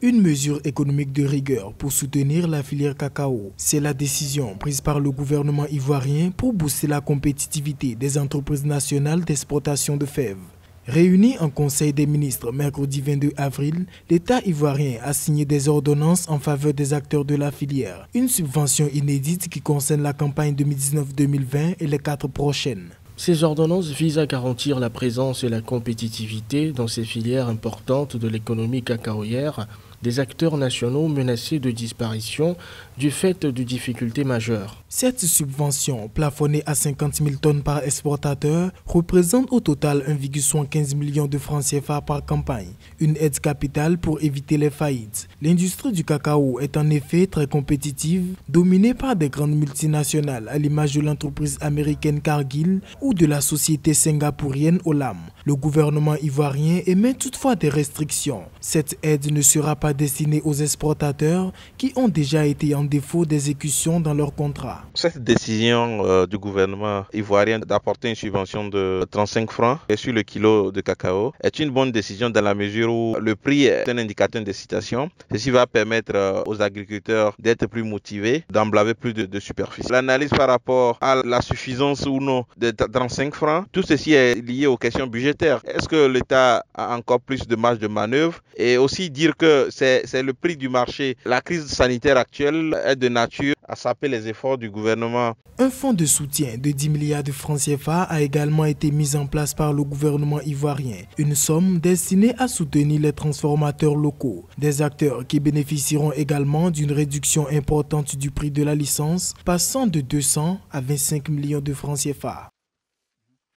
Une mesure économique de rigueur pour soutenir la filière cacao. C'est la décision prise par le gouvernement ivoirien pour booster la compétitivité des entreprises nationales d'exportation de fèves. Réuni en Conseil des ministres mercredi 22 avril, l'État ivoirien a signé des ordonnances en faveur des acteurs de la filière. Une subvention inédite qui concerne la campagne 2019-2020 et les 4 prochaines. Ces ordonnances visent à garantir la présence et la compétitivité dans ces filières importantes de l'économie cacaoyère des acteurs nationaux menacés de disparition du fait de difficultés majeures. Cette subvention, plafonnée à 50 000 tonnes par exportateur, représente au total 1,75 million de francs CFA par campagne, une aide capitale pour éviter les faillites. L'industrie du cacao est en effet très compétitive, dominée par des grandes multinationales à l'image de l'entreprise américaine Cargill ou de la société singapourienne Olam. Le gouvernement ivoirien émet toutefois des restrictions. Cette aide ne sera pas destinée aux exportateurs qui ont déjà été en défaut d'exécution dans leur contrat. Cette décision du gouvernement ivoirien d'apporter une subvention de 35 francs sur le kilo de cacao est une bonne décision dans la mesure où le prix est un indicateur d'incitation. Ceci va permettre aux agriculteurs d'être plus motivés, d'emblaver plus de superficie. L'analyse par rapport à la suffisance ou non de 35 francs, tout ceci est lié aux questions budgétaires. Est-ce que l'État a encore plus de marge de manœuvre? Et aussi dire que c'est le prix du marché. La crise sanitaire actuelle est de nature à saper les efforts du gouvernement. Un fonds de soutien de 10 milliards de francs CFA a également été mis en place par le gouvernement ivoirien. Une somme destinée à soutenir les transformateurs locaux. Des acteurs qui bénéficieront également d'une réduction importante du prix de la licence, passant de 200 à 25 millions de francs CFA.